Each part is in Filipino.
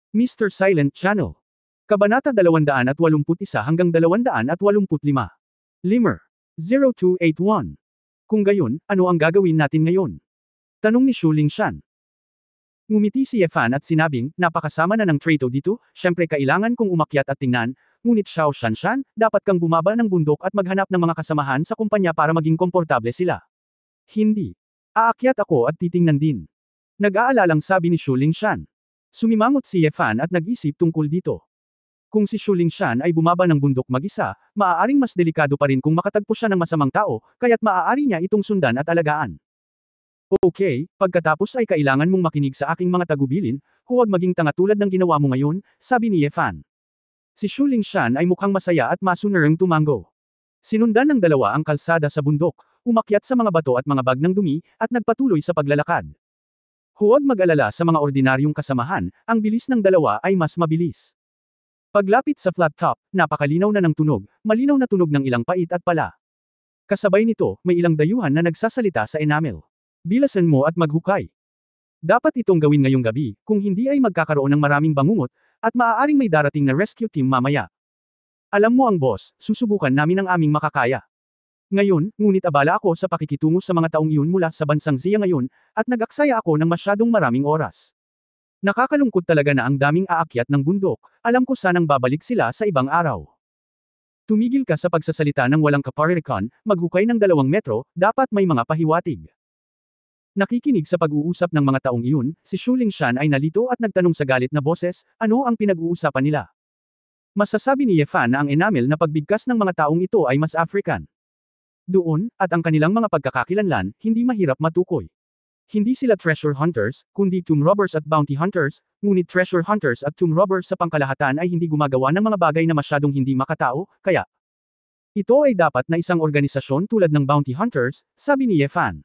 Mr. Silent Channel. Kabanata 281 hanggang 285. Limmer. 0281. Kung gayon, ano ang gagawin natin ngayon? Tanong ni Shu Lingshan. Ngumiti si Yefan at sinabing, napakasama na ng Trato dito, syempre kailangan kong umakyat at tingnan, ngunit Xiao Shanshan, dapat kang bumaba ng bundok at maghanap ng mga kasamahan sa kumpanya para maging komportable sila. Hindi. Aakyat ako at titingnan din. Nag-aalalang sabi ni Shu Lingshan. Sumimangot si Yefan at nag-isip tungkol dito. Kung si Shu Lingshan ay bumaba ng bundok mag-isa, maaaring mas delikado pa rin kung makatagpo siya ng masamang tao, kaya't maaari niya itong sundan at alagaan. Okay, pagkatapos ay kailangan mong makinig sa aking mga tagubilin, huwag maging tanga tulad ng ginawa mo ngayon, sabi ni Yefan. Si Shu Lingshan ay mukhang masaya at masunerang tumango. Sinundan ng dalawa ang kalsada sa bundok, umakyat sa mga bato at mga bag ng dumi, at nagpatuloy sa paglalakad. Huwag mag-alala sa mga ordinaryong kasamahan, ang bilis ng dalawa ay mas mabilis. Paglapit sa flat top, napakalinaw na ng tunog, malinaw na tunog ng ilang pait at pala. Kasabay nito, may ilang dayuhan na nagsasalita sa enamel. Bilasan mo at maghukay. Dapat itong gawin ngayong gabi, kung hindi ay magkakaroon ng maraming bangungot, at maaaring may darating na rescue team mamaya. Alam mo ang boss, susubukan namin ang aming makakaya. Ngayon, ngunit abala ako sa pakikitungo sa mga taong iyon mula sa bansang Zia ngayon, at nag-aksaya ako ng masyadong maraming oras. Nakakalungkot talaga na ang daming aakyat ng bundok, alam ko sanang babalik sila sa ibang araw. Tumigil ka sa pagsasalita ng walang kaparirikan, maghukay ng 2 metro, dapat may mga pahiwatig. Nakikinig sa pag-uusap ng mga taong iyon, si Shu Lingshan ay nalito at nagtanong sa galit na boses, ano ang pinag-uusapan nila? Masasabi ni Yefan na ang enamel na pagbigkas ng mga taong ito ay mas African. Doon, at ang kanilang mga pagkakakilanlan, hindi mahirap matukoy. Hindi sila treasure hunters, kundi tomb robbers at bounty hunters, ngunit treasure hunters at tomb robbers sa pangkalahatan ay hindi gumagawa ng mga bagay na masyadong hindi makatao, kaya ito ay dapat na isang organisasyon tulad ng bounty hunters, sabi ni Yefan.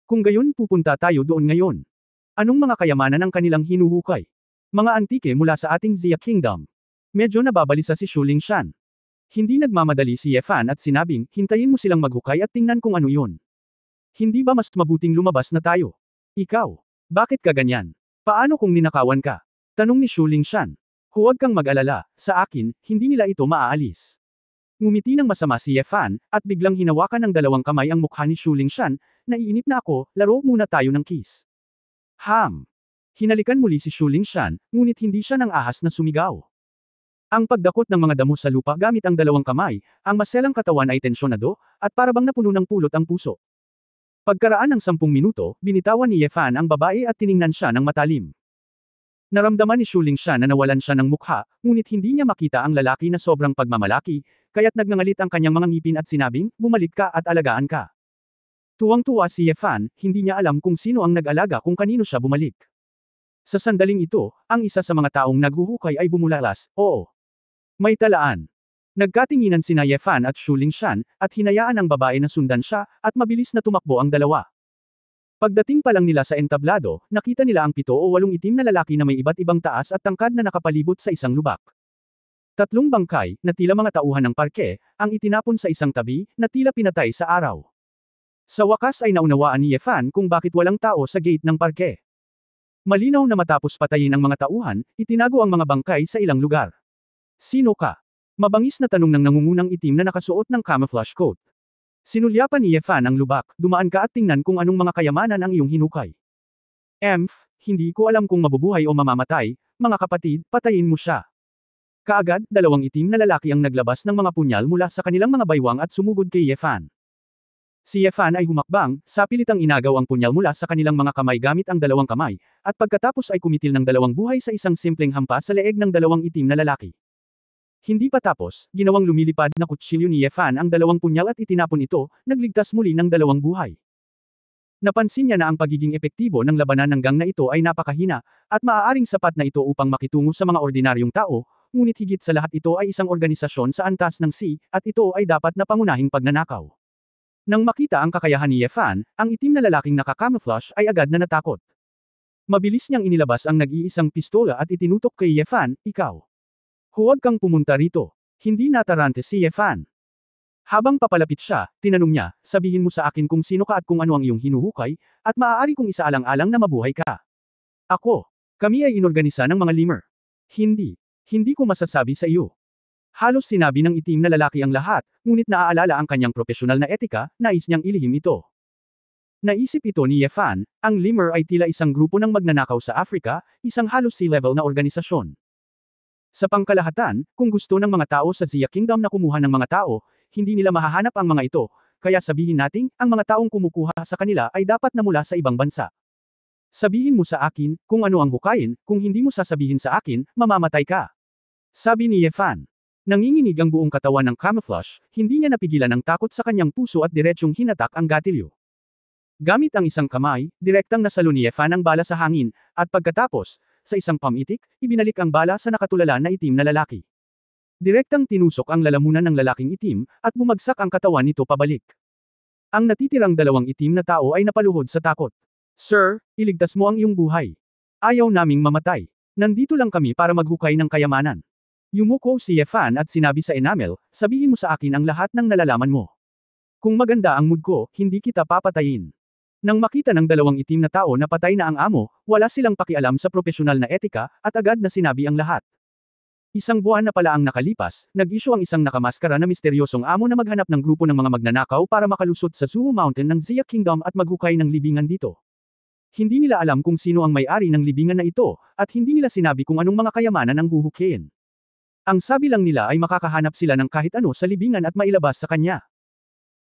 Kung gayon pupunta tayo doon ngayon. Anong mga kayamanan ang kanilang hinuhukay? Mga antike mula sa ating Zia Kingdom. Medyo nababalisa si Shu Lingshan. Hindi nagmamadali si Yefan at sinabing, hintayin mo silang maghukay at tingnan kung ano yun. Hindi ba mas mabuting lumabas na tayo? Ikaw, bakit ka ganyan? Paano kung ninakawan ka? Tanong ni Shu Lingshan. Huwag kang mag-alala, sa akin, hindi nila ito maaalis. Ngumiti ng masama si Yefan, at biglang hinawakan ng 2 kamay ang mukha ni Shu Lingshan, naiinip na ako, laro muna tayo ng kiss. Hinalikan muli si Shu Lingshan, ngunit hindi siya ng ahas na sumigaw. Ang pagdakot ng mga damo sa lupa gamit ang 2 kamay, ang maselang katawan ay tensyonado, at parabang napuno ng pulot ang puso. Pagkaraan ng 10 minuto, binitawan ni Yefan ang babae at tiningnan siya ng matalim. Naramdaman ni Shu Lingshan na nawalan siya ng mukha, ngunit hindi niya makita ang lalaki na sobrang pagmamalaki, kaya't nagngangalit ang kanyang mga ngipin at sinabing, bumalik ka at alagaan ka. Tuwang-tuwa si Yefan, hindi niya alam kung sino ang nag-alaga kung kanino siya bumalik. Sa sandaling ito, ang isa sa mga taong naghuhukay ay bumulalas, oo. May talaan. Nagkatinginan sina Yefan at Shu Lingshan, at hinayaan ang babae na sundan siya, at mabilis na tumakbo ang dalawa. Pagdating pa lang nila sa entablado, nakita nila ang 7 o 8 itim na lalaki na may iba't ibang taas at tangkad na nakapalibot sa isang lubak. 3 bangkay, na tila mga tauhan ng parke, ang itinapon sa isang tabi, na tila pinatay sa araw. Sa wakas ay naunawaan ni Yefan kung bakit walang tao sa gate ng parke. Malinaw na matapos patayin ang mga tauhan, itinago ang mga bangkay sa ilang lugar. Sino ka? Mabangis na tanong ng nangungunang itim na nakasuot ng camouflage coat. Sinulyapan ni Yefan ang lubak, dumaan ka at tingnan kung anong mga kayamanan ang iyong hinukay. Hindi ko alam kung mabubuhay o mamamatay, mga kapatid, patayin mo siya. Kaagad, 2 itim na lalaki ang naglabas ng mga punyal mula sa kanilang mga baywang at sumugod kay Yefan. Si Yefan ay humakbang, sapilitang inagaw ang punyal mula sa kanilang mga kamay gamit ang 2 kamay, at pagkatapos ay kumitil ng 2 buhay sa isang simpleng hampas sa leeg ng 2 itim na lalaki. Hindi pa tapos, ginawang lumilipad na kutsilyo ni Yefan ang 2 punyal at itinapon ito, nagligtas muli ng 2 buhay. Napansin niya na ang pagiging epektibo ng labanan ng gang na ito ay napakahina, at maaaring sapat na ito upang makitungo sa mga ordinaryong tao, ngunit higit sa lahat ito ay isang organisasyon sa antas ng sea, at ito ay dapat na pangunahing pagnanakaw. Nang makita ang kakayahan ni Yefan, ang itim na lalaking nakakamuflage ay agad na natakot. Mabilis niyang inilabas ang nag-iisang pistola at itinutok kay Yefan, ikaw. Huwag kang pumunta rito. Hindi natarante si Yefan. Habang papalapit siya, tinanong niya, sabihin mo sa akin kung sino ka at kung ano ang iyong hinuhukay, at maaari kong isaalang-alang na mabuhay ka. Ako. Kami ay inorganisa ng mga lemur. Hindi. Hindi ko masasabi sa iyo. Halos sinabi ng itim na lalaki ang lahat, ngunit naaalala ang kanyang profesional na etika, nais niyang ilihim ito. Naisip ito ni Yefan, ang Lemur ay tila isang grupo ng magnanakaw sa Afrika, isang halos sea-level na organisasyon. Sa pangkalahatan, kung gusto ng mga tao sa Zia Kingdom na kumuha ng mga tao, hindi nila mahahanap ang mga ito, kaya sabihin nating, ang mga taong kumukuha sa kanila ay dapat na mula sa ibang bansa. Sabihin mo sa akin, kung ano ang hukayin, kung hindi mo sasabihin sa akin, mamamatay ka. Sabi ni Yefan. Nanginginig ang buong katawan ng camouflage, hindi niya napigilan ang takot sa kanyang puso at diretsyong hinatak ang gatilyo. Gamit ang isang kamay, direktang nasalo ni Yefan ang bala sa hangin, at pagkatapos, sa isang pamitik, ibinalik ang bala sa nakatulala na itim na lalaki. Direktang tinusok ang lalamunan ng lalaking itim, at bumagsak ang katawan nito pabalik. Ang natitirang dalawang itim na tao ay napaluhod sa takot. Sir, iligtas mo ang iyong buhay. Ayaw naming mamatay. Nandito lang kami para maghukay ng kayamanan. Yumuko si Yefan at sinabi sa enamel, sabihin mo sa akin ang lahat ng nalalaman mo. Kung maganda ang mood ko, hindi kita papatayin. Nang makita ng dalawang itim na tao na patay na ang amo, wala silang pakialam sa profesional na etika, at agad na sinabi ang lahat. Isang buwan na pala ang nakalipas, nag-issue ang isang nakamaskara na misteryosong amo na maghanap ng grupo ng mga magnanakaw para makalusot sa Zuo Mountain ng Zia Kingdom at maghukay ng libingan dito. Hindi nila alam kung sino ang may-ari ng libingan na ito, at hindi nila sinabi kung anong mga kayamanan ang huhukayin. Ang sabi lang nila ay makakahanap sila ng kahit ano sa libingan at mailabas sa kanya.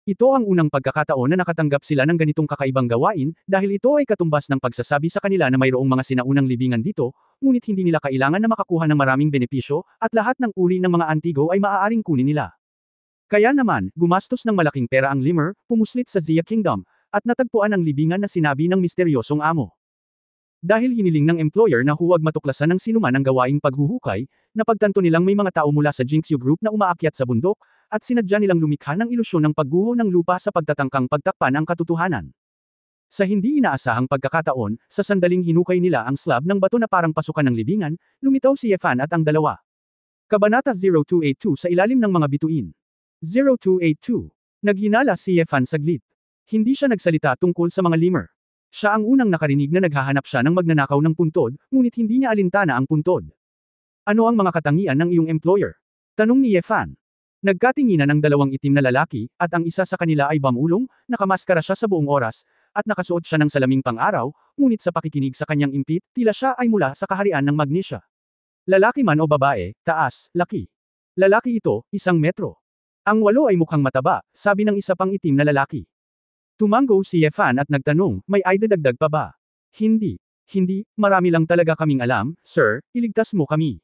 Ito ang unang pagkakataon na nakatanggap sila ng ganitong kakaibang gawain, dahil ito ay katumbas ng pagsasabi sa kanila na mayroong mga sinaunang libingan dito, ngunit hindi nila kailangan na makakuha ng maraming benepisyo, at lahat ng uri ng mga antigo ay maaaring kunin nila. Kaya naman, gumastos ng malaking pera ang Lemur, pumuslit sa Zia Kingdom, at natagpuan ang libingan na sinabi ng misteryosong amo. Dahil hiniling ng employer na huwag matuklasan ng sinuman ang gawaing paghuhukay, napagtanto nilang may mga tao mula sa Jinxu Group na umaakyat sa bundok, at sinadya nilang lumikha ng ilusyon ng pagguho ng lupa sa pagtatangkang pagtakpan ang katotohanan. Sa hindi inaasahang pagkakataon, sa sandaling hinukay nila ang slab ng bato na parang pasukan ng libingan, lumitaw si Yefan at ang dalawa. Kabanata 0282 sa ilalim ng mga bituin. 0282. Naghinala si Yefan saglit. Hindi siya nagsalita tungkol sa mga Lemur. Siya ang unang nakarinig na naghahanap siya ng magnanakaw ng puntod, ngunit hindi niya alintana ang puntod. Ano ang mga katangian ng iyong employer? Tanong ni Yefan. Nagkatinginan ang dalawang itim na lalaki, at ang isa sa kanila ay bamulong, nakamaskara siya sa buong oras, at nakasuot siya ng salaming pang-araw, ngunit sa pakikinig sa kanyang impit, tila siya ay mula sa kaharian ng Magnesia. Lalaki man o babae, taas, laki. Lalaki ito, 1 metro. Ang 8 ay mukhang mataba, sabi ng isa pang itim na lalaki. Tumango si Yefan at nagtanong, may idadagdag pa ba? Hindi. Hindi, marami lang talaga kaming alam, sir, iligtas mo kami.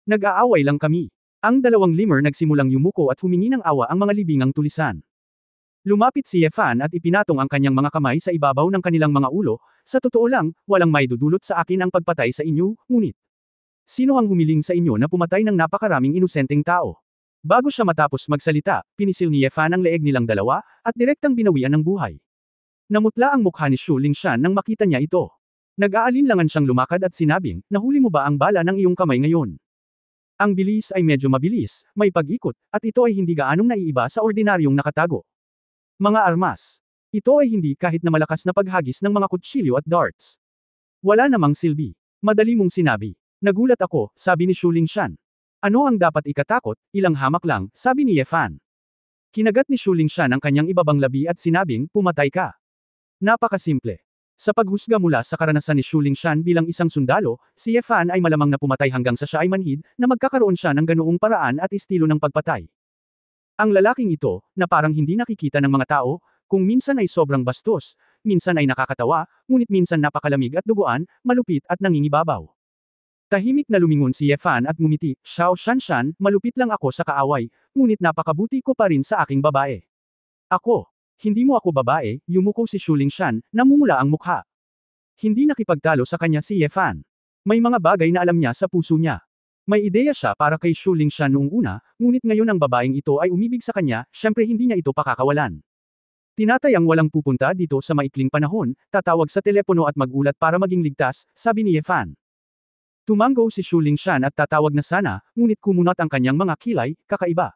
Nag-aaway lang kami. Ang dalawang Lemur nagsimulang yumuko at humingi ng awa ang mga libingang tulisan. Lumapit si Yefan at ipinatong ang kanyang mga kamay sa ibabaw ng kanilang mga ulo, sa totoo lang, walang may dudulot sa akin ang pagpatay sa inyo, ngunit. Sino ang humiling sa inyo na pumatay ng napakaraming inosenteng tao? Bago siya matapos magsalita, pinisil ni Yefan ang leeg nilang dalawa, at direktang binawian ng buhay. Namutla ang mukha ni Shu Lingshan nang makita niya ito. Nag-aalinlangan siyang lumakad at sinabing, nahuli mo ba ang bala ng iyong kamay ngayon? Ang bilis ay medyo mabilis, may pag-ikot, at ito ay hindi gaanong naiiba sa ordinaryong nakatago. Mga armas. Ito ay hindi kahit na malakas na paghagis ng mga kutsilyo at darts. Wala namang silbi. Madali mong sinabi. Nagulat ako, sabi ni Shu Lingshan. Ano ang dapat ikatakot, ilang hamak lang, sabi ni Yefan. Kinagat ni Shu Lingshan ang kanyang ibabang labi at sinabing, pumatay ka. Napakasimple. Sa paghusga mula sa karanasan ni Shu Lingshan bilang isang sundalo, si Yefan ay malamang na pumatay hanggang sa siya ay manhid, na magkakaroon siya ng ganoong paraan at estilo ng pagpatay. Ang lalaking ito, na parang hindi nakikita ng mga tao, kung minsan ay sobrang bastos, minsan ay nakakatawa, ngunit minsan napakalamig at duguan, malupit at nangingibabaw. Tahimik na lumingon si Yefan at ngumiti, Xiao Shanshan, malupit lang ako sa kaaway, ngunit napakabuti ko pa rin sa aking babae. Ako. Hindi mo ako babae, yumuko si Shu Lingshan, namumula ang mukha. Hindi nakipagtalo sa kanya si Yefan. May mga bagay na alam niya sa puso niya. May ideya siya para kay Shu Lingshan noong una, ngunit ngayon ang babaeng ito ay umibig sa kanya, syempre hindi niya ito pakakawalan. Tinatayang walang pupunta dito sa maikling panahon, tatawag sa telepono at magulat para maging ligtas, sabi ni Yefan. Tumango si Shu Lingshan at tatawag na sana, ngunit kumunat ang kanyang mga kilay, kakaiba.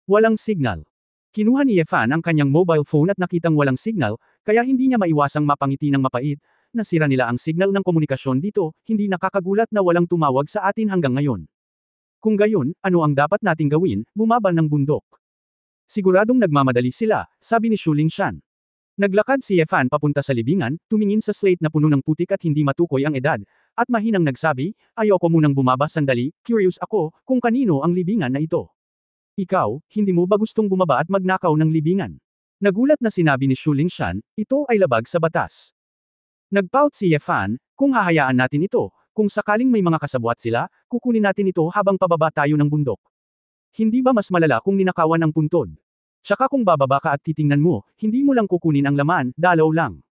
Walang signal. Kinuha ni Yefan ang kanyang mobile phone at nakitang walang signal, kaya hindi niya maiwasang mapangiti ng mapait, nasira nila ang signal ng komunikasyon dito, hindi nakakagulat na walang tumawag sa atin hanggang ngayon. Kung gayon, ano ang dapat nating gawin, bumaba ng bundok. Siguradong nagmamadali sila, sabi ni Shuling Shan. Naglakad si Yefan papunta sa libingan, tumingin sa slate na puno ng putik at hindi matukoy ang edad, at mahinang nagsabi, ayoko munang bumaba sandali, curious ako, kung kanino ang libingan na ito. Ikaw, hindi mo ba gustong bumaba at magnakaw ng libingan? Nagulat na sinabi ni Shuling Shan, ito ay labag sa batas. Nagpout si Yefan, kung hahayaan natin ito, kung sakaling may mga kasabwat sila, kukunin natin ito habang pababa tayo ng bundok. Hindi ba mas malala kung ninakawan ang puntod? Tsaka kung bababa ka at titingnan mo, hindi mo lang kukunin ang laman, dalaw lang.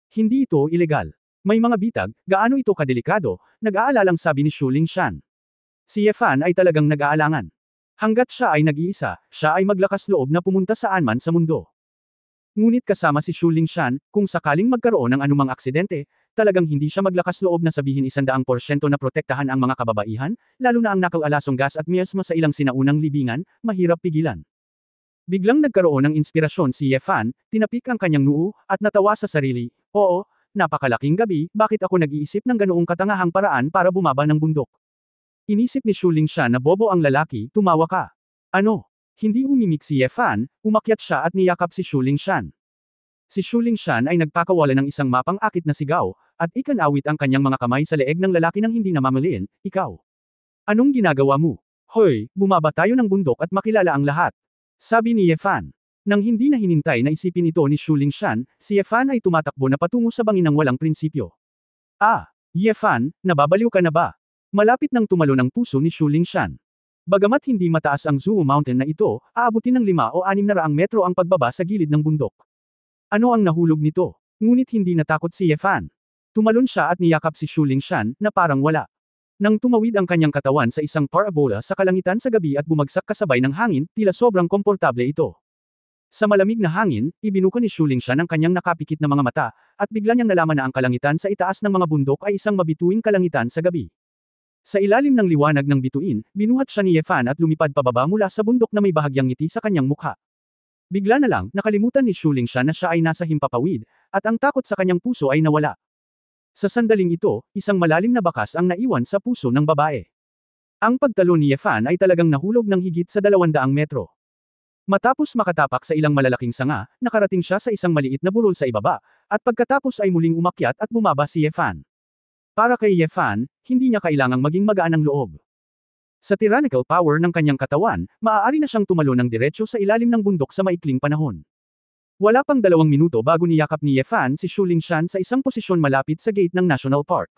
Hindi ito ilegal. May mga bitag, gaano ito kadelikado, nag-aalalang sabi ni Shuling Shan. Si Yefan ay talagang nag-aalangan. Hanggat siya ay nag-iisa, siya ay maglakas loob na pumunta saan man sa mundo. Ngunit kasama si Shuling Shan, kung sakaling magkaroon ng anumang aksidente, talagang hindi siya maglakas loob na sabihin 100% na protektahan ang mga kababaihan, lalo na ang nakaw-alasong gas at miasma sa ilang sinaunang libingan, mahirap pigilan. Biglang nagkaroon ng inspirasyon si Yefan, tinapik ang kanyang noo, at natawa sa sarili, oo, napakalaking gabi, bakit ako nag-iisip ng ganoong katangahang paraan para bumaba ng bundok? Inisip ni Shuling Shan na bobo ang lalaki, tumawa ka. Ano? Hindi umimik si Yefan, umakyat siya at niyakap si Shuling Shan. Si Shuling Shan ay nagpakawala ng isang mapang-akit na sigaw, at ikanawit ang kanyang mga kamay sa leeg ng lalaki nang hindi namamaliin, ikaw. Anong ginagawa mo? Hoy, bumaba tayo ng bundok at makilala ang lahat. Sabi ni Yefan. Nang hindi na hinintay na isipin ito ni Shuling Shan, si Yefan ay tumatakbo na patungo sa bangin ng walang prinsipyo. Ah, Yefan, nababaliw ka na ba? Malapit nang tumalo ng puso ni Shuling Shan. Bagamat hindi mataas ang Zuo Mountain na ito, aabutin ng 5 o 600 metro ang pagbaba sa gilid ng bundok. Ano ang nahulog nito? Ngunit hindi natakot si Yefan. Tumalon siya at niyakap si Shuling Shan, na parang wala. Nang tumawid ang kanyang katawan sa isang parabola sa kalangitan sa gabi at bumagsak kasabay ng hangin, tila sobrang komportable ito. Sa malamig na hangin, ibinuka ni Shuling Shan ang kanyang nakapikit na mga mata, at bigla niyang nalaman na ang kalangitan sa itaas ng mga bundok ay isang mabituing kalangitan sa gabi. Sa ilalim ng liwanag ng bituin, binuhat siya ni Yefan at lumipad pababa mula sa bundok na may bahagyang ngiti sa kanyang mukha. Bigla na lang, nakalimutan ni Shuling Shan na siya ay nasa himpapawid, at ang takot sa kanyang puso ay nawala. Sa sandaling ito, isang malalim na bakas ang naiwan sa puso ng babae. Ang pagtalon ni Yefan ay talagang nahulog ng higit sa 200 metro. Matapos makatapak sa ilang malalaking sanga, nakarating siya sa isang maliit na burol sa ibaba, at pagkatapos ay muling umakyat at bumaba si Yefan. Para kay Yefan, hindi niya kailangang maging magaan ang loob. Sa tyrannical power ng kanyang katawan, maaari na siyang tumalon ng diretso sa ilalim ng bundok sa maikling panahon. Wala pang 2 minuto bago niyakap ni Yefan si Shuling Shan sa isang posisyon malapit sa gate ng National Park.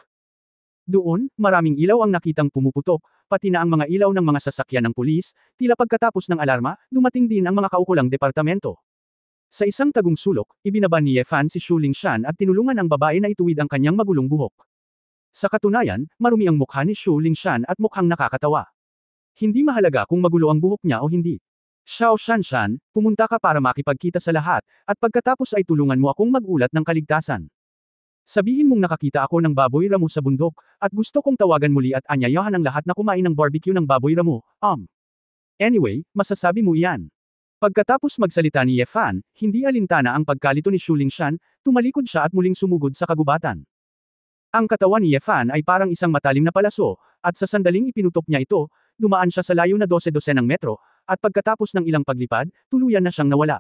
Doon, maraming ilaw ang nakitang pumuputok, pati na ang mga ilaw ng mga sasakyan ng pulis, tila pagkatapos ng alarma, dumating din ang mga kaukulang departamento. Sa isang tagong sulok, ibinaba ni Yefan si Shuling Shan at tinulungan ang babae na ituwid ang kanyang magulong buhok. Sa katunayan, marumi ang mukha ni Shuling Shan at mukhang nakakatawa. Hindi mahalaga kung magulo ang buhok niya o hindi. Xiao Shanshan, pumunta ka para makipagkita sa lahat, at pagkatapos ay tulungan mo akong mag-ulat ng kaligtasan. Sabihin mong nakakita ako ng baboy ramo sa bundok, at gusto kong tawagan muli at anyayahan ang lahat na kumain ng barbecue ng baboy ramo, Anyway, masasabi mo iyan. Pagkatapos magsalita ni Yefan, hindi alintana ang pagkalito ni Shuling Shan, tumalikod siya at muling sumugod sa kagubatan. Ang katawan ni Yefan ay parang isang matalim na palaso, at sa sandaling ipinutok niya ito, dumaan siya sa layo na 12 ng metro, at pagkatapos ng ilang paglipad, tuluyan na siyang nawala.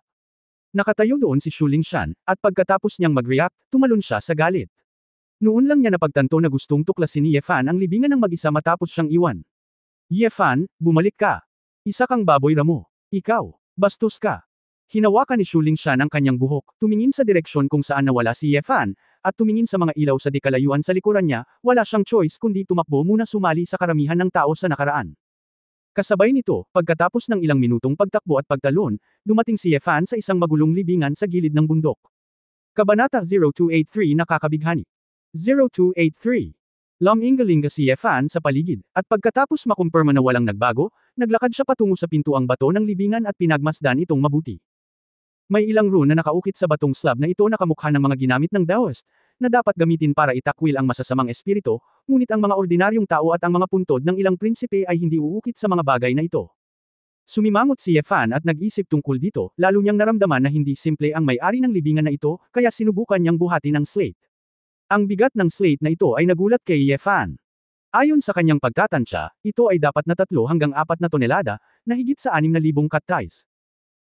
Nakatayo doon si Shuling Shan, at pagkatapos niyang mag-react, tumalon siya sa galit. Noon lang niya napagtanto na gustong tuklasin ni Yefan ang libingan ng mag-isa matapos siyang iwan. Yefan, bumalik ka. Isa kang baboy ramo. Ikaw, bastos ka. Hinawakan ni Shuling Shan ang kanyang buhok, tumingin sa direksyon kung saan nawala si Yefan, at tumingin sa mga ilaw sa dikalayuan sa likuran niya, wala siyang choice kundi tumakbo muna sumali sa karamihan ng tao sa nakaraan. Kasabay nito, pagkatapos ng ilang minutong pagtakbo at pagtalon, dumating si Yefan sa isang magulong libingan sa gilid ng bundok. Kabanata 0283 Nakakabighani. 0283. Lumingalinga si Yefan sa paligid, at pagkatapos makumpirma na walang nagbago, naglakad siya patungo sa pintuang bato ng libingan at pinagmasdan itong mabuti. May ilang rune na nakaukit sa batong slab na ito na kamukha ng mga ginamit ng Taoist, na dapat gamitin para itakwil ang masasamang espiritu, ngunit ang mga ordinaryong tao at ang mga puntod ng ilang prinsipe ay hindi uukit sa mga bagay na ito. Sumimangot si Yefan at nag-isip tungkol dito, lalo niyang naramdaman na hindi simple ang may-ari ng libingan na ito, kaya sinubukan niyang buhatin ang slate. Ang bigat ng slate na ito ay nagulat kay Yefan. Ayon sa kanyang pagtatansya, ito ay dapat na 3 hanggang 4 na tonelada, na higit sa 6,000 catties.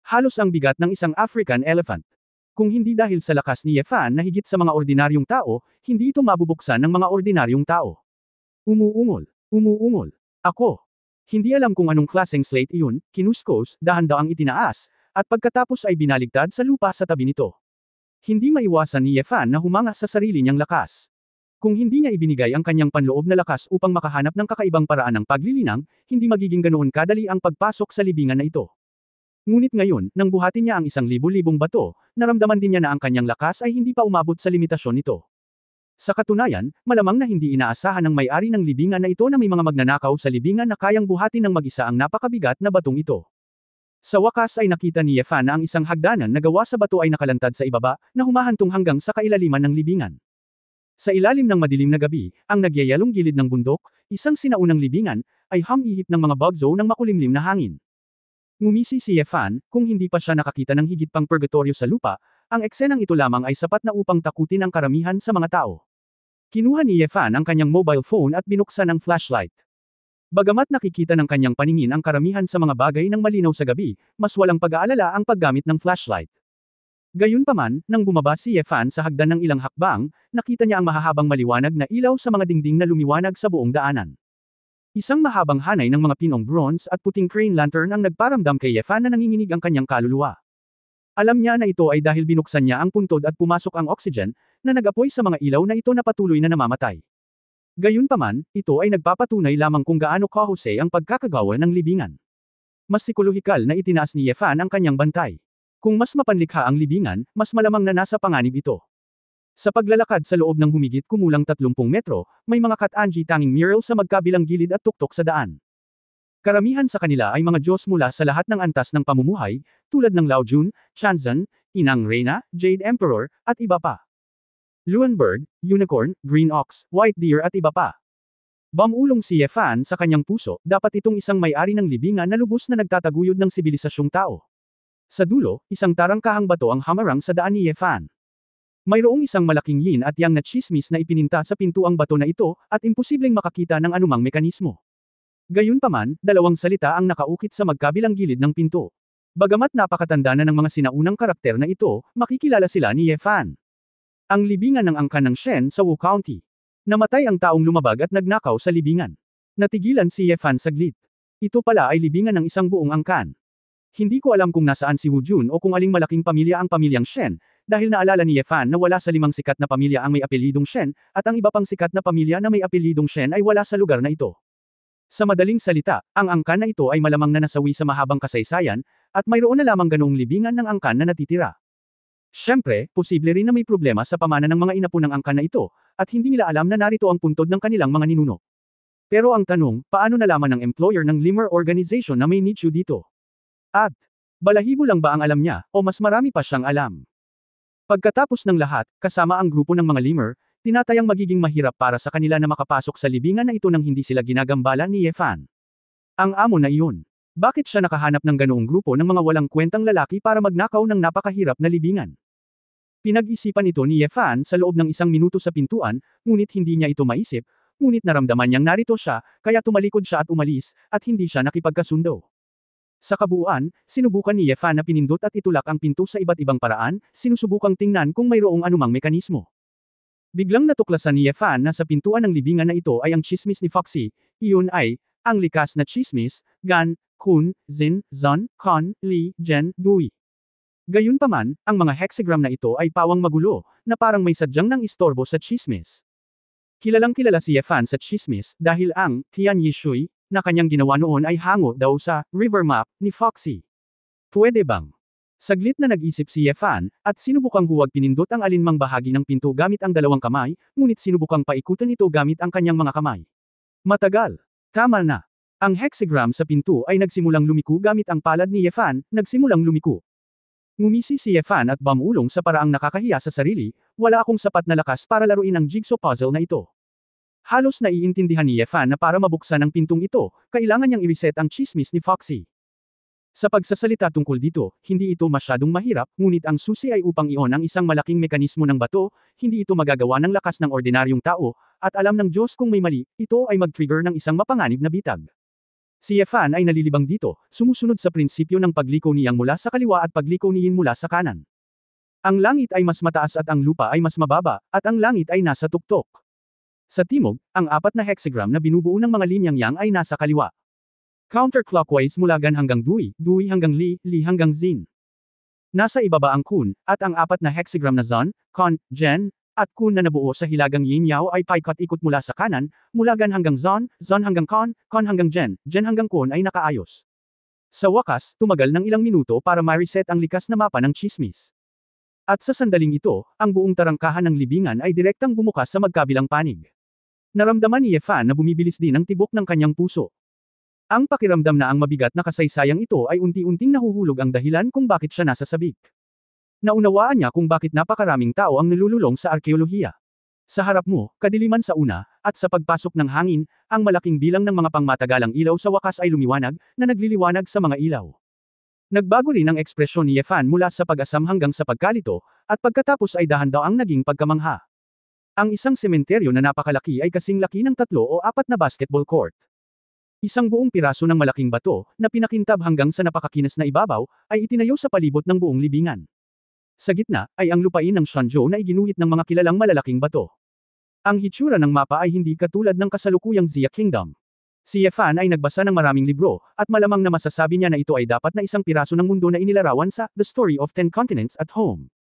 Halos ang bigat ng isang African elephant. Kung hindi dahil sa lakas ni Yefan na higit sa mga ordinaryong tao, hindi ito mabubuksan ng mga ordinaryong tao. Umuungol. Umuungol. Ako. Hindi alam kung anong klaseng slate iyon, kinuskos, dahan-daang itinaas, at pagkatapos ay binaligtad sa lupa sa tabi nito. Hindi maiwasan ni Yefan na humanga sa sarili niyang lakas. Kung hindi niya ibinigay ang kanyang panloob na lakas upang makahanap ng kakaibang paraan ng paglilinang, hindi magiging ganoon kadali ang pagpasok sa libingan na ito. Ngunit ngayon, nang buhatin niya ang 1,000 bato, naramdaman din niya na ang kanyang lakas ay hindi pa umabot sa limitasyon nito. Sa katunayan, malamang na hindi inaasahan ng may-ari ng libingan na ito na may mga magnanakaw sa libingan na kayang buhatin ng mag-isa ang napakabigat na batong ito. Sa wakas ay nakita ni Yefan na ang isang hagdanan na gawa sa bato ay nakalantad sa ibaba, na humahantong hanggang sa kailaliman ng libingan. Sa ilalim ng madilim na gabi, ang nagyayalong gilid ng bundok, isang sinaunang libingan, ay humihip ng mga bagzo ng makulimlim na hangin. Ngumisi si Yefan, kung hindi pa siya nakakita ng higit pang purgatorio sa lupa, ang eksenang ito lamang ay sapat na upang takutin ang karamihan sa mga tao. Kinuha ni Yefan ang kanyang mobile phone at binuksan ang flashlight. Bagamat nakikita ng kanyang paningin ang karamihan sa mga bagay ng malinaw sa gabi, mas walang pag-aalala ang paggamit ng flashlight. Gayunpaman, nang bumaba si Yefan sa hagdan ng ilang hakbang, nakita niya ang mahahabang maliwanag na ilaw sa mga dingding na lumiwanag sa buong daanan. Isang mahabang hanay ng mga pinong bronze at puting crane lantern ang nagparamdam kay Yefan na nanginginig ang kanyang kaluluwa. Alam niya na ito ay dahil binuksan niya ang puntod at pumasok ang oxygen, na nag-apoy sa mga ilaw na ito na patuloy na namamatay. Gayunpaman, ito ay nagpapatunay lamang kung gaano kahusay ang pagkakagawa ng libingan. Mas psikolohikal na itinaas ni Yefan ang kanyang bantay. Kung mas mapanlikha ang libingan, mas malamang na nasa panganib ito. Sa paglalakad sa loob ng humigit kumulang 30 metro, may mga Kat-Anji tanging mural sa magkabilang gilid at tuktok sa daan. Karamihan sa kanila ay mga Diyos mula sa lahat ng antas ng pamumuhay, tulad ng Lao Jun, Chanzan, Inang Reyna, Jade Emperor, at iba pa. Luanbird, Unicorn, Green Ox, White Deer at iba pa. Bamulong si Yefan sa kanyang puso, dapat itong isang may-ari ng libingan na lubos na nagtataguyod ng sibilisasyong tao. Sa dulo, isang tarangkahang bato ang hamarang sa daan ni Yefan. Mayroong isang malaking yin at yang na tsismis na ipininta sa pintuang bato na ito, at imposibleng makakita ng anumang mekanismo. Gayunpaman, 2 salita ang nakaukit sa magkabilang gilid ng pinto. Bagamat napakatanda na ng mga sinaunang karakter na ito, makikilala sila ni Yefan. Ang libingan ng angkan ng Shen sa Wu County. Namatay ang taong lumabag at nagnakaw sa libingan. Natigilan si Yefan saglit. Ito pala ay libingan ng isang buong angkan. Hindi ko alam kung nasaan si Wu Jun o kung aling malaking pamilya ang pamilyang Shen, dahil naalala ni Yefan na wala sa 5 sikat na pamilya ang may apelyidong Shen, at ang iba pang sikat na pamilya na may apelyidong Shen ay wala sa lugar na ito. Sa madaling salita, ang angkan na ito ay malamang na nasawi sa mahabang kasaysayan, at mayroon na lamang ganoong libingan ng angkan na natitira. Siyempre, posible rin na may problema sa pamana ng mga inapo ng angkan na ito, at hindi nila alam na narito ang puntod ng kanilang mga ninuno. Pero ang tanong, paano nalaman ng employer ng Lemur Organization na may nicho dito? At, balahibo lang ba ang alam niya, o mas marami pa siyang alam? Pagkatapos ng lahat, kasama ang grupo ng mga Lemur, tinatayang magiging mahirap para sa kanila na makapasok sa libingan na ito nang hindi sila ginagambala ni Yefan. Ang amo na iyon. Bakit siya nakahanap ng ganoong grupo ng mga walang kwentang lalaki para magnakaw ng napakahirap na libingan? Pinag-isipan ito ni Yefan sa loob ng 1 minuto sa pintuan, ngunit hindi niya ito maisip, ngunit naramdaman niyang narito siya, kaya tumalikod siya at umalis, at hindi siya nakipagkasundo. Sa kabuuan, sinubukan ni Yefan na pinindot at itulak ang pinto sa iba't ibang paraan, sinusubukang tingnan kung mayroong anumang mekanismo. Biglang natuklasan ni Yefan na sa pintuan ng libingan na ito ay ang tsismis ni Foxy, iyon ay, ang likas na tsismis, Gan, Kun, Zin, Zon, Kon, Li, Jen, Dui. Gayunpaman, ang mga hexagram na ito ay pawang magulo, na parang may sadyang nang istorbo sa tsismis. Kilalang kilala si Yefan sa tsismis, dahil ang Tian Yishui, na kanyang ginawa noon ay hango daw sa river map ni Foxy. Pwede bang? Saglit na nag-isip si Yefan, at sinubukang huwag pinindot ang alinmang bahagi ng pinto gamit ang 2 kamay, ngunit sinubukang paikutan ito gamit ang kanyang mga kamay. Matagal. Tama na. Ang hexagram sa pinto ay nagsimulang lumiko gamit ang palad ni Yefan, nagsimulang lumiko. Ngumisi si Yefan at bamulong sa paraang nakakahiya sa sarili, wala akong sapat na lakas para laruin ang jigsaw puzzle na ito. Halos naiintindihan ni Yefan na para mabuksan ang pintong ito, kailangan niyang i-reset ang tsismis ni Foxy. Sa pagsasalita tungkol dito, hindi ito masyadong mahirap, ngunit ang susi ay upang i-on ang isang malaking mekanismo ng bato, hindi ito magagawa ng lakas ng ordinaryong tao, at alam ng Diyos kung may mali, ito ay mag-trigger ng isang mapanganib na bitag. Si Efan ay nalilibang dito, sumusunod sa prinsipyo ng pagliko niyang mula sa kaliwa at pagliko niyin mula sa kanan. Ang langit ay mas mataas at ang lupa ay mas mababa, at ang langit ay nasa tuktok. Sa timog, ang apat na hexagram na binubuo ng mga linyang yang ay nasa kaliwa. Counterclockwise mula gan hanggang Dui, Dui hanggang Li, Li hanggang Zin. Nasa ibaba ang Kun, at ang apat na hexagram na Zon, Kon, Gen, at Kun na nabuo sa hilagang Yin Yao ay paikot-ikot mula sa kanan, mula gan hanggang Zon, Zon hanggang Kon hanggang Gen, Gen hanggang Kun ay nakaayos. Sa wakas, tumagal ng ilang minuto para ma-reset ang likas na mapa ng chismis. At sa sandaling ito, ang buong tarangkahan ng libingan ay direktang bumukas sa magkabilang panig. Naramdaman ni Efan na bumibilis din ang tibok ng kanyang puso. Ang pakiramdam na ang mabigat na kasaysayang ito ay unti-unting nahuhulog ang dahilan kung bakit siya nasa sabik. Naunawaan niya kung bakit napakaraming tao ang nalululong sa arkeolohiya. Sa harap mo, kadiliman sa una, at sa pagpasok ng hangin, ang malaking bilang ng mga pangmatagalang ilaw sa wakas ay lumiwanag, na nagliliwanag sa mga ilaw. Nagbago rin ang ekspresyon ni Efan mula sa pag-asam hanggang sa pagkalito, at pagkatapos ay dahan-daang naging pagkamangha. Ang isang sementeryo na napakalaki ay kasing laki ng 3 o 4 na basketball court. Isang buong piraso ng malaking bato, na pinakintab hanggang sa napakakinas na ibabaw, ay itinayo sa palibot ng buong libingan. Sa gitna, ay ang lupain ng Shanzhou na iginuhit ng mga kilalang malalaking bato. Ang hitsura ng mapa ay hindi katulad ng kasalukuyang Xia Kingdom. Si Efan ay nagbasa ng maraming libro, at malamang na masasabi niya na ito ay dapat na isang piraso ng mundo na inilarawan sa The Story of 10 Continents at Home.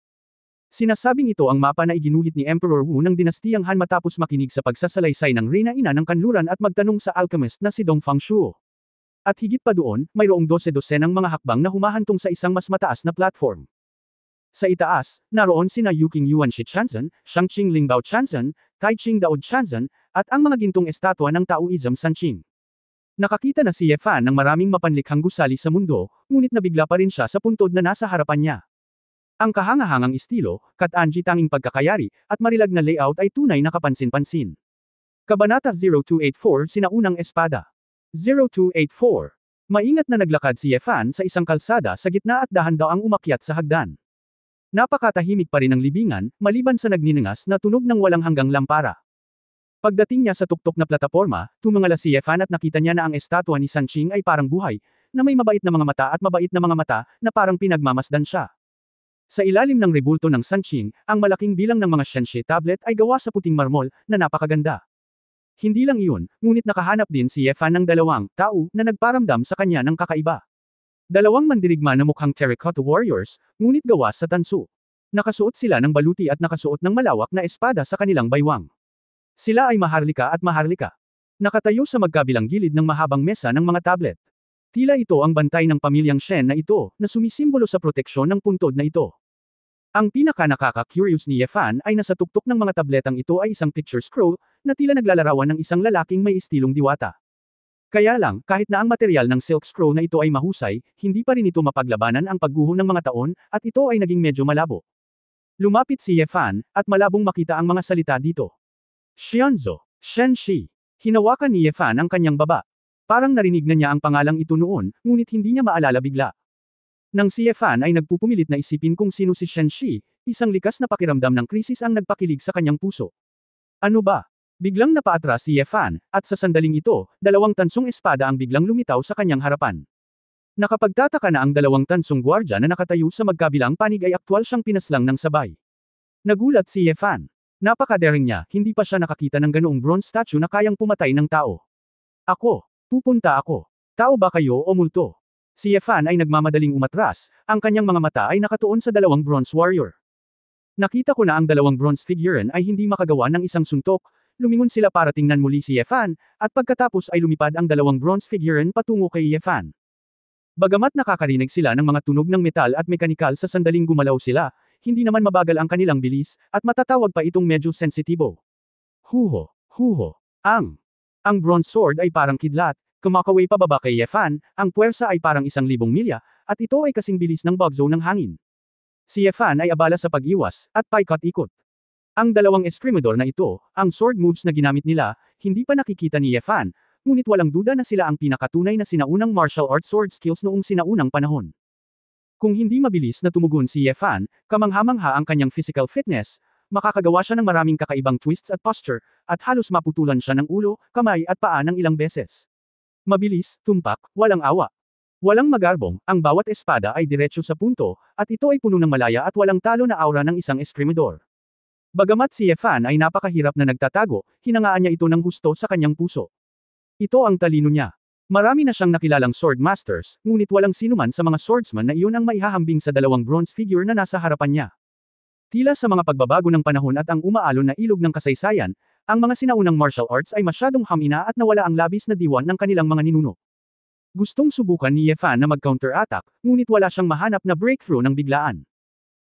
Sinasabing ito ang mapa na iginuhit ni Emperor Wu ng dinastiyang Han matapos makinig sa pagsasalaysay ng reyna-ina ng kanluran at magtanong sa alchemist na si Dong Fangshuo. At higit pa doon, mayroong 12-dosenang mga hakbang na humahantong sa isang mas mataas na platform. Sa itaas, naroon sina Yuqing Yuan Shi Chanzhen, Shangqing Lingbao Chanzhen, Taiqing Daod Chanzhen, at ang mga gintong estatwa ng Taoism Sanqing. Nakakita na si Efan ng maraming mapanlikhang gusali sa mundo, ngunit nabigla pa rin siya sa puntod na nasa harapan niya. Ang kahangahangang estilo, katanji tanging pagkakayari, at marilag na layout ay tunay na kapansin-pansin. Kabanata 0284 Sinaunang Espada. 0284. Maingat na naglakad si Efan sa isang kalsada sa gitna at dahan-daang umakyat sa hagdan. Napakatahimik pa rin ang libingan, maliban sa nagniningas na tunog ng walang hanggang lampara. Pagdating niya sa tuktok na plataporma, tumingala si Efan at nakita niya na ang estatwa ni Sanqing ay parang buhay, na may mabait na mga mata at mabait na mga mata, na parang pinagmamasdan siya. Sa ilalim ng rebulto ng Sanqing, ang malaking bilang ng mga Shenxi tablet ay gawa sa puting marmol, na napakaganda. Hindi lang iyon, ngunit nakahanap din si Efan ng dalawang tao na nagparamdam sa kanya ng kakaiba. Dalawang mandirigma na mukhang terracotta warriors, ngunit gawa sa tanso. Nakasuot sila ng baluti at nakasuot ng malawak na espada sa kanilang baywang. Sila ay maharlika at maharlika. Nakatayo sa magkabilang gilid ng mahabang mesa ng mga tablet. Tila ito ang bantay ng pamilyang Shen na ito, na sumisimbolo sa proteksyon ng puntod na ito. Ang pinaka-nakaka-curious ni Efan ay nasa tuktok ng mga tabletang ito ay isang picture scroll, na tila naglalarawan ng isang lalaking may istilong diwata. Kaya lang, kahit na ang material ng silk scroll na ito ay mahusay, hindi pa rin ito mapaglabanan ang pagguho ng mga taon, at ito ay naging medyo malabo. Lumapit si Efan, at malabong makita ang mga salita dito. Xianzhou, Shenxi. Hinawakan ni Efan ang kanyang baba. Parang narinig na niya ang pangalang ito noon, ngunit hindi niya maalala bigla. Nang si Efan ay nagpupumilit na isipin kung sino si Shenxi, isang likas na pakiramdam ng krisis ang nagpakilig sa kanyang puso. Ano ba? Biglang napaatras si Efan, at sa sandaling ito, dalawang tansong espada ang biglang lumitaw sa kanyang harapan. Nakapagtataka na ang dalawang tansong gwardya na nakatayo sa magkabilang panig ay aktwal siyang pinaslang ng sabay. Nagulat si Efan. Napakadaring niya, hindi pa siya nakakita ng ganoong bronze statue na kayang pumatay ng tao. Ako. Pupunta ako. Tao ba kayo o multo? Si Efan ay nagmamadaling umatras, ang kanyang mga mata ay nakatuon sa dalawang bronze warrior. Nakita ko na ang dalawang bronze figurean ay hindi makagawa ng isang suntok, lumingon sila para tingnan muli si Efan, at pagkatapos ay lumipad ang dalawang bronze figurean patungo kay Efan. Bagamat nakakarinig sila ng mga tunog ng metal at mekanikal sa sandaling gumalaw sila, hindi naman mabagal ang kanilang bilis, at matatawag pa itong medyo sensitibo. Huho, huho, ang bronze sword ay parang kidlat. Kumakaway pababa kay Efan, ang puwersa ay parang 1,000 milya, at ito ay kasing bilis ng bugzo ng hangin. Si Efan ay abala sa pag-iwas, at paikot-ikot. Ang dalawang escrimador na ito, ang sword moves na ginamit nila, hindi pa nakikita ni Efan, ngunit walang duda na sila ang pinakatunay na sinaunang martial arts sword skills noong sinaunang panahon. Kung hindi mabilis na tumugon si Ye Fan, kamangha-mangha ang kanyang physical fitness, makakagawa siya ng maraming kakaibang twists at posture, at halos maputulan siya ng ulo, kamay at paa ng ilang beses. Mabilis, tumpak, walang awa. Walang magarbong, ang bawat espada ay diretso sa punto, at ito ay puno ng malaya at walang talo na aura ng isang eskrimador. Bagamat si Ye Fan ay napakahirap na nagtatago, hinangaan niya ito ng husto sa kanyang puso. Ito ang talino niya. Marami na siyang nakilalang sword masters, ngunit walang sinuman sa mga swordsman na iyon ang maihahambing sa dalawang bronze figure na nasa harapan niya. Tila sa mga pagbabago ng panahon at ang umaalon na ilog ng kasaysayan, ang mga sinaunang martial arts ay masyadong hamina at nawala ang labis na diwan ng kanilang mga ninuno. Gustong subukan ni Ye Fan na mag-counter-attack, ngunit wala siyang mahanap na breakthrough ng biglaan.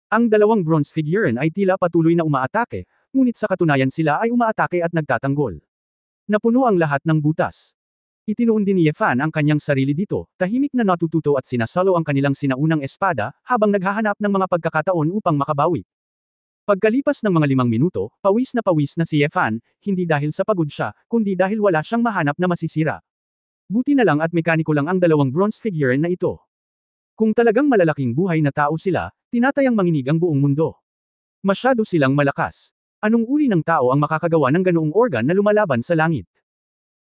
Ang dalawang bronze figurine ay tila patuloy na umaatake, ngunit sa katunayan sila ay umaatake at nagtatanggol. Napuno ang lahat ng butas. Itinuon din ni Ye Fan ang kanyang sarili dito, tahimik na natututo at sinasalo ang kanilang sinaunang espada, habang naghahanap ng mga pagkakataon upang makabawi. Pagkalipas ng mga 5 minuto, pawis na si Ye Fan, hindi dahil sa pagod siya, kundi dahil wala siyang mahanap na masisira. Buti na lang at mekaniko lang ang dalawang bronze figurine na ito. Kung talagang malalaking buhay na tao sila, tinatayang manginig ang buong mundo. Masyado silang malakas. Anong uri ng tao ang makakagawa ng ganoong organ na lumalaban sa langit?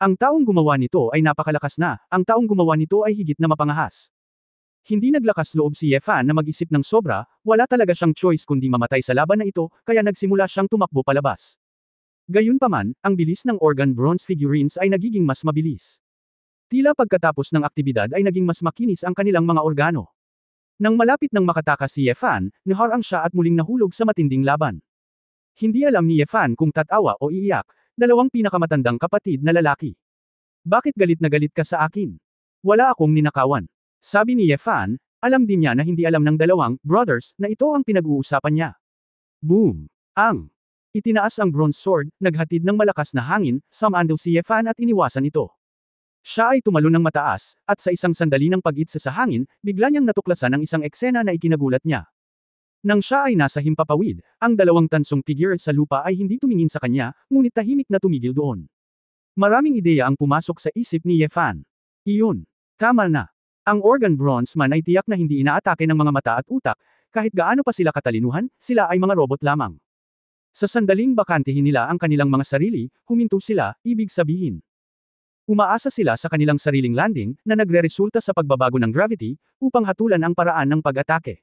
Ang taong gumawa nito ay napakalakas na, ang taong gumawa nito ay higit na mapangahas. Hindi naglakas loob si Ye Fan na mag-isip ng sobra, wala talaga siyang choice kundi mamatay sa laban na ito, kaya nagsimula siyang tumakbo palabas. Gayunpaman, ang bilis ng organ bronze figurines ay nagiging mas mabilis. Tila pagkatapos ng aktibidad ay naging mas makinis ang kanilang mga organo. Nang malapit nang makatakas si Ye Fan, naharang siya at muling nahulog sa matinding laban. Hindi alam ni Ye Fan kung tatawa o iiyak, dalawang pinakamatandang kapatid na lalaki. Bakit galit na galit ka sa akin? Wala akong ninakawan. Sabi ni Ye Fan, alam din niya na hindi alam ng dalawang brothers na ito ang pinag-uusapan niya. Boom! Itinaas ang bronze sword, naghatid ng malakas na hangin, sumandal si Ye Fan at iniwasan ito. Siya ay tumalon ng mataas, at sa isang sandali ng pag-itsa sa hangin, bigla niyang natuklasan ang isang eksena na ikinagulat niya. Nang siya ay nasa himpapawid, ang dalawang tansong figure sa lupa ay hindi tumingin sa kanya, ngunit tahimik na tumigil doon. Maraming ideya ang pumasok sa isip ni Ye Fan. Iyon. Tama na. Ang organ bronze man ay tiyak na hindi inaatake ng mga mata at utak, kahit gaano pa sila katalinuhan, sila ay mga robot lamang. Sa sandaling bakantehin nila ang kanilang mga sarili, huminto sila, ibig sabihin. Umaasa sila sa kanilang sariling landing, na nagre-resulta sa pagbabago ng gravity, upang hatulan ang paraan ng pag-atake.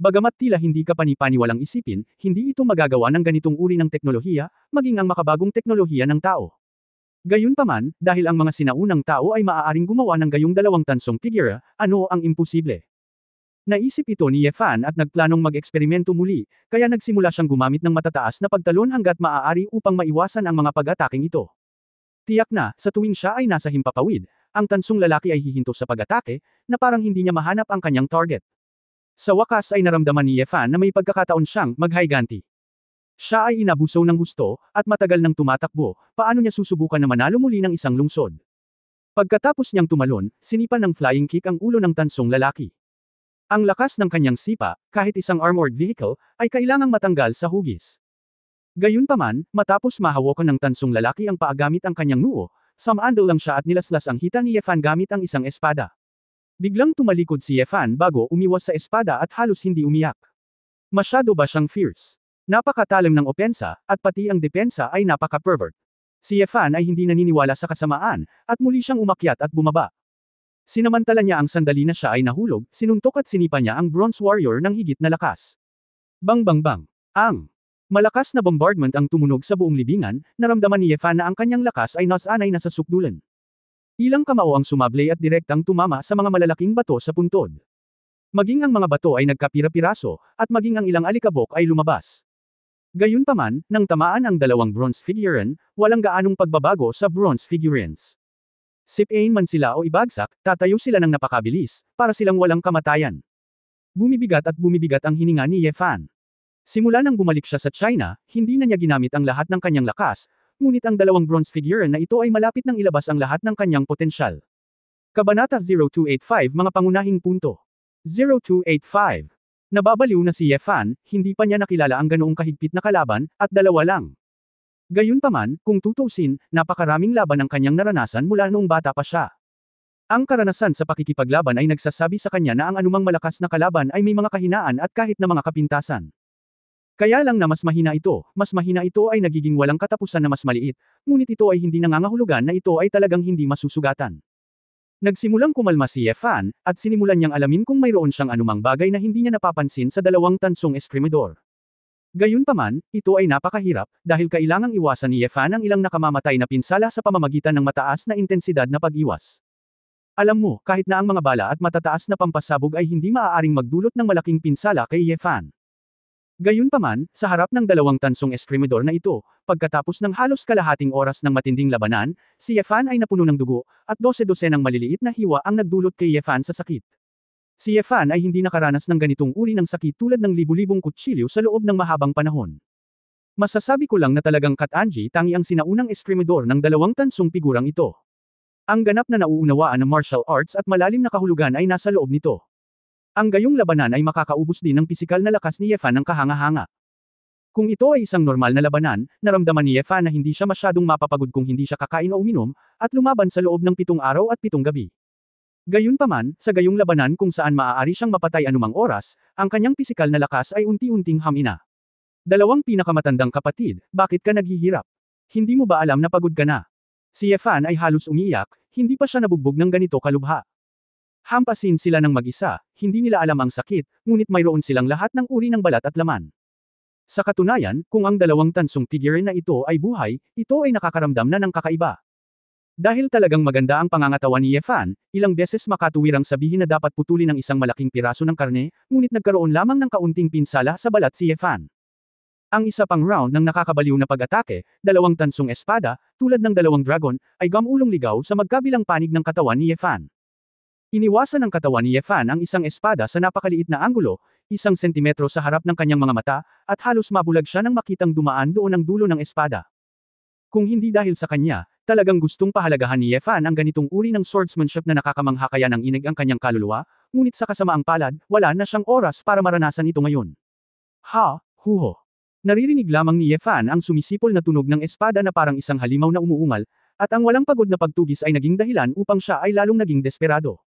Bagamat tila hindi ka panipaniwalang isipin, hindi ito magagawa ng ganitong uri ng teknolohiya, maging ang makabagong teknolohiya ng tao. Gayunpaman, dahil ang mga sinaunang tao ay maaaring gumawa ng gayong dalawang tansong figure, ano ang imposible? Naisip ito ni Ye Fan at nagplanong mag-eksperimento muli, kaya nagsimula siyang gumamit ng matataas na pagtalon hanggat maaari upang maiwasan ang mga pag-ataking ito. Tiyak na, sa tuwing siya ay nasa himpapawid, ang tansong lalaki ay hihinto sa pag-atake, na parang hindi niya mahanap ang kanyang target. Sa wakas ay naramdaman ni Ye Fan na may pagkakataon siyang maghiganti. Siya ay inabuso ng husto, at matagal nang tumatakbo, paano niya susubukan na manalo muli ng isang lungsod. Pagkatapos niyang tumalon, sinipan ng flying kick ang ulo ng tansong lalaki. Ang lakas ng kanyang sipa, kahit isang armored vehicle, ay kailangang matanggal sa hugis. Gayunpaman, matapos mahawakan ng tansong lalaki ang paa gamit ang kanyang noo, sumandal lang siya at nilaslas ang hita ni Ye Fan gamit ang isang espada. Biglang tumalikod si Ye Fan bago umiwas sa espada at halos hindi umiyak. Masyado ba siyang fierce? Napakatalim ng opensa, at pati ang depensa ay napaka-pervert. Si Ye Fan ay hindi naniniwala sa kasamaan, at muli siyang umakyat at bumaba. Sinamantala niya ang sandali na siya ay nahulog, sinuntok at sinipa niya ang bronze warrior ng higit na lakas. Bang bang bang! Ang malakas na bombardment ang tumunog sa buong libingan, naramdaman ni Ye Fan na ang kanyang lakas ay nasanay na sa sukdulan. Ilang kamao ang sumablay at direktang tumama sa mga malalaking bato sa puntod. Maging ang mga bato ay nagkapira-piraso, at maging ang ilang alikabok ay lumabas. Gayunpaman, nang tamaan ang dalawang bronze figurine, walang gaanong pagbabago sa bronze figurines. Sipain man sila o ibagsak, tatayo sila ng napakabilis, para silang walang kamatayan. Bumibigat ang hininga ni Ye Fan. Simula nang bumalik siya sa China, hindi na niya ginamit ang lahat ng kanyang lakas, ngunit ang dalawang bronze figurine na ito ay malapit nang ilabas ang lahat ng kanyang potensyal. Kabanata 0285 Mga pangunahing punto. 0285. Nababaliw na si Ye Fan, hindi pa niya nakilala ang ganoong kahigpit na kalaban, at dalawa lang. Gayunpaman, kung tutuusin, napakaraming laban ang kanyang naranasan mula noong bata pa siya. Ang karanasan sa pakikipaglaban ay nagsasabi sa kanya na ang anumang malakas na kalaban ay may mga kahinaan at kahit na mga kapintasan. Kaya lang na mas mahina ito ay nagiging walang katapusan na mas maliit, ngunit ito ay hindi nangangahulugan na ito ay talagang hindi masusugatan. Nagsimulang kumalma si Yefan, at sinimulan niyang alamin kung mayroon siyang anumang bagay na hindi niya napapansin sa dalawang tansong eskrimedor. Gayunpaman, ito ay napakahirap, dahil kailangang iwasan ni Yefan ang ilang nakamamatay na pinsala sa pamamagitan ng mataas na intensidad na pag-iwas. Alam mo, kahit na ang mga bala at matataas na pampasabog ay hindi maaaring magdulot ng malaking pinsala kay Yefan. Gayunpaman, sa harap ng dalawang tansong eskrimedor na ito, pagkatapos ng halos kalahating oras ng matinding labanan, si Yefan ay napuno ng dugo, at 12 ng maliliit na hiwa ang nagdulot kay Yefan sa sakit. Si Yefan ay hindi nakaranas ng ganitong uri ng sakit tulad ng libu-libong kutsilyo sa loob ng mahabang panahon. Masasabi ko lang na talagang Kat-Anji tangi ang sinaunang eskrimedor ng dalawang tansong figurang ito. Ang ganap na nauunawaan ng martial arts at malalim na kahulugan ay nasa loob nito. Ang gayong labanan ay makakaubos din ng pisikal na lakas ni Yefan ng kahanga-hanga. Kung ito ay isang normal na labanan, naramdaman ni Yefan na hindi siya masyadong mapapagod kung hindi siya kakain o uminom, at lumaban sa loob ng 7 araw at 7 gabi. Gayunpaman, sa gayong labanan kung saan maaari siyang mapatay anumang oras, ang kanyang pisikal na lakas ay unti-unting hamina. Dalawang pinakamatandang kapatid, bakit ka naghihirap? Hindi mo ba alam na pagod ka na? Si Yefan ay halos umiiyak, hindi pa siya nabugbog ng ganito kalubha. Hampasin sila ng mag-isa, hindi nila alam ang sakit, ngunit mayroon silang lahat ng uri ng balat at laman. Sa katunayan, kung ang dalawang tansong figure na ito ay buhay, ito ay nakakaramdam na ng kakaiba. Dahil talagang maganda ang pangangatawan ni Yefan, ilang beses makatuwirang sabihin na dapat putulin ang isang malaking piraso ng karne, ngunit nagkaroon lamang ng kaunting pinsala sa balat si Yefan. Ang isa pang round ng nakakabaliw na pag-atake, dalawang tansong espada, tulad ng dalawang dragon, ay gamulong ligaw sa magkabilang panig ng katawan ni Yefan. Iniwasan ng katawan ni Yefan ang isang espada sa napakaliit na anggulo, 1 sentimetro sa harap ng kanyang mga mata, at halos mabulag siya nang makitang dumaan doon ang dulo ng espada. Kung hindi dahil sa kanya, talagang gustong pahalagahan ni Yefan ang ganitong uri ng swordsmanship na nakakamangha kaya ng inig ang kanyang kaluluwa, ngunit sa kasamaang palad, wala na siyang oras para maranasan ito ngayon. Ha, huho. Naririnig lamang ni Yefan ang sumisipol na tunog ng espada na parang isang halimaw na umuungal, at ang walang pagod na pagtugis ay naging dahilan upang siya ay lalong naging desperado.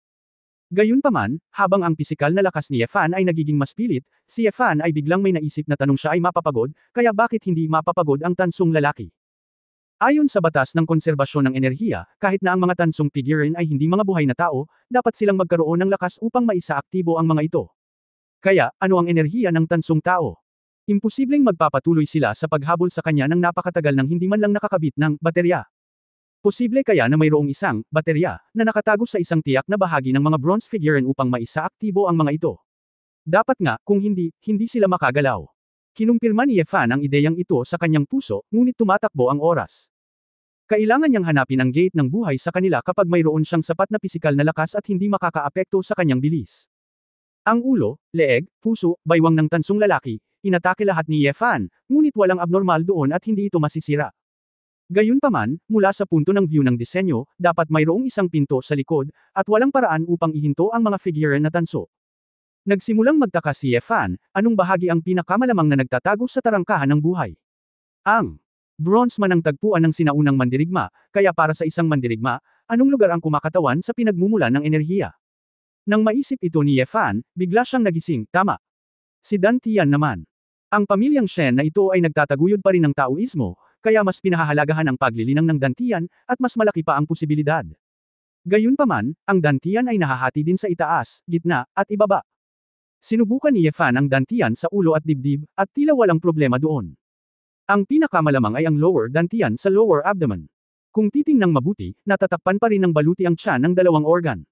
Gayunpaman, habang ang pisikal na lakas ni Yefan ay nagiging mas pilit, si Yefan ay biglang may naisip na tanong siya ay mapapagod, kaya bakit hindi mapapagod ang tansong lalaki? Ayon sa batas ng konserbasyon ng enerhiya, kahit na ang mga tansong figurine ay hindi mga buhay na tao, dapat silang magkaroon ng lakas upang maisaaktibo ang mga ito. Kaya, ano ang enerhiya ng tansong tao? Imposibleng magpapatuloy sila sa paghabol sa kanya ng napakatagal nang hindi man lang nakakabit ng baterya. Posible kaya na mayroong isang baterya na nakatago sa isang tiyak na bahagi ng mga bronze figurine upang maisaaktibo ang mga ito. Dapat nga, kung hindi sila makagalaw. Kinumpirma ni Yefan ang ideyang ito sa kanyang puso, ngunit tumatakbo ang oras. Kailangan niyang hanapin ang gate ng buhay sa kanila kapag mayroon siyang sapat na pisikal na lakas at hindi makakaapekto sa kanyang bilis. Ang ulo, leeg, puso, baywang ng tansong lalaki, inatake lahat ni Yefan, ngunit walang abnormal doon at hindi ito masisira. Gayunpaman, mula sa punto ng view ng disenyo, dapat mayroong isang pinto sa likod, at walang paraan upang ihinto ang mga figurine na tanso. Nagsimulang magtaka si Yefan, anong bahagi ang pinakamalamang na nagtatago sa tarangkahan ng buhay? Ang bronze man ang tagpuan ng sinaunang mandirigma, kaya para sa isang mandirigma, anong lugar ang kumakatawan sa pinagmumulan ng enerhiya? Nang maisip ito ni Yefan, bigla siyang nagising, tama. Si Dantian naman. Ang pamilyang Shen na ito ay nagtataguyod pa rin ng Taoismo, kaya mas pinahahalagahan ang paglilinang ng Dantian, at mas malaki pa ang posibilidad. Gayunpaman, ang Dantian ay nahahati din sa itaas, gitna, at ibaba. Sinubukan ni Yefan ang Dantian sa ulo at dibdib, at tila walang problema doon. Ang pinakamalamang ay ang lower Dantian sa lower abdomen. Kung titingnang mabuti, natatakpan pa rin ng baluti ang tiyan ng dalawang organ.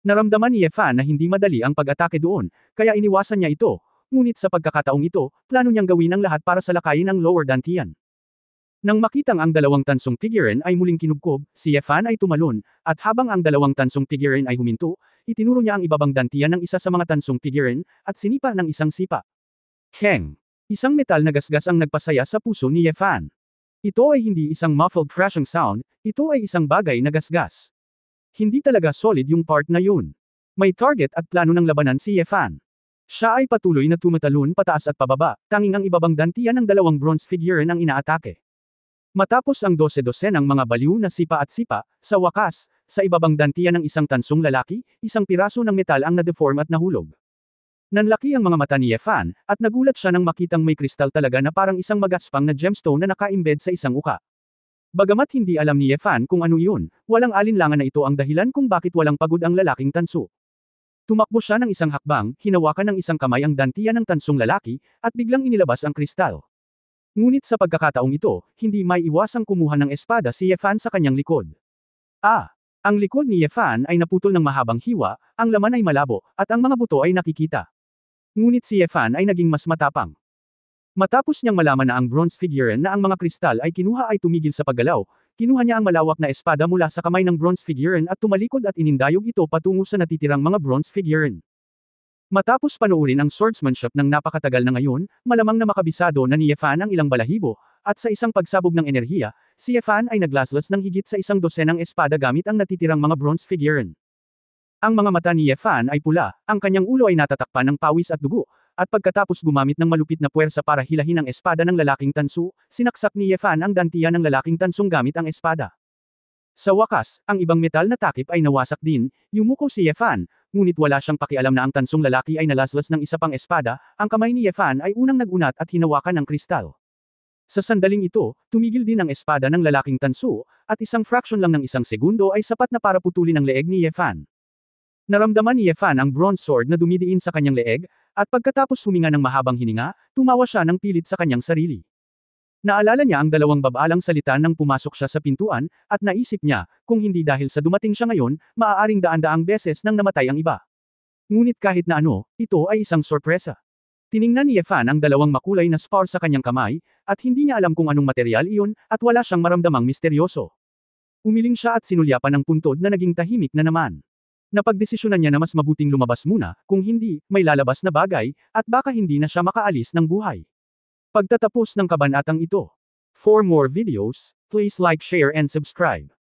Naramdaman ni Yefan na hindi madali ang pag-atake doon, kaya iniwasan niya ito, ngunit sa pagkakataong ito, plano niyang gawin ang lahat para salakayin ang lower Dantian. Nang makitang ang dalawang tansong figurine ay muling kinubkob, si Yefan ay tumalon, at habang ang dalawang tansong figurine ay huminto, itinuro niya ang ibabang dantian ng isa sa mga tansong figurine, at sinipa ng isang sipa. Keng! Isang metal na gasgas ang nagpasaya sa puso ni Yefan. Ito ay hindi isang muffled crashing sound, ito ay isang bagay na gasgas. Hindi talaga solid yung part na yun. May target at plano ng labanan si Yefan. Siya ay patuloy na tumatalon pataas at pababa, tanging ang ibabang dantian ng dalawang bronze figurine ang inaatake. Matapos ang 12-12 ng mga baliw na sipa at sipa, sa wakas, sa ibabang dantiyan ng isang tansong lalaki, isang piraso ng metal ang na-deform at nahulog. Nanlaki ang mga mata ni Yefan, at nagulat siya nang makitang may kristal talaga na parang isang magaspang na gemstone na naka-embed sa isang uka. Bagamat hindi alam ni Yefan kung ano iyon, walang alinlangan na ito ang dahilan kung bakit walang pagod ang lalaking tanso. Tumakbo siya ng isang hakbang, hinawakan ng isang kamay ang dantiyan ng tansong lalaki, at biglang inilabas ang kristal. Ngunit sa pagkakataong ito, hindi may iwasang kumuha ng espada si Yefan sa kanyang likod. Ang likod ni Yefan ay naputol ng mahabang hiwa, ang laman ay malabo, at ang mga buto ay nakikita. Ngunit si Yefan ay naging mas matapang. Matapos niyang malaman na ang bronze figurine na ang mga kristal ay kinuha ay tumigil sa paggalaw, kinuha niya ang malawak na espada mula sa kamay ng bronze figurine at tumalikod at inindayog ito patungo sa natitirang mga bronze figurine. Matapos panoorin ang swordsmanship ng napakatagal na ngayon, malamang na makabisado na ni Yefan ang ilang balahibo, at sa isang pagsabog ng enerhiya, si Yefan ay naglaslas ng higit sa 100 espada gamit ang natitirang mga bronze figurine. Ang mga mata ni Yefan ay pula, ang kanyang ulo ay natatakpan ng pawis at dugo, at pagkatapos gumamit ng malupit na puwersa para hilahin ang espada ng lalaking tanso, sinaksak ni Yefan ang dantiyan ng lalaking tansong gamit ang espada. Sa wakas, ang ibang metal na takip ay nawasak din, yumuko si Yefan, ngunit wala siyang pakialam na ang tansong lalaki ay nalaslas ng isa pang espada, ang kamay ni Yefan ay unang nagunat at hinawakan ng kristal. Sa sandaling ito, tumigil din ang espada ng lalaking tanso, at isang fraction lang ng isang segundo ay sapat na para putulin ang leeg ni Yefan. Naramdaman ni Yefan ang bronze sword na dumidiin sa kanyang leeg, at pagkatapos huminga ng mahabang hininga, tumawa siya ng pilit sa kanyang sarili. Naalala niya ang dalawang babalang salita nang pumasok siya sa pintuan, at naisip niya, kung hindi dahil sa dumating siya ngayon, maaaring daan-daang beses nang namatay ang iba. Ngunit kahit na ano, ito ay isang sorpresa. Tiningnan ni Yefan ang dalawang makulay na spar sa kanyang kamay, at hindi niya alam kung anong material iyon, at wala siyang maramdamang misteryoso. Umiling siya at sinulyapan ng puntod na naging tahimik na naman. Napagdesisyonan niya na mas mabuting lumabas muna, kung hindi, may lalabas na bagay, at baka hindi na siya makaalis ng buhay. Pagtatapos ng kabanatang ito. For more videos, please like, share and subscribe.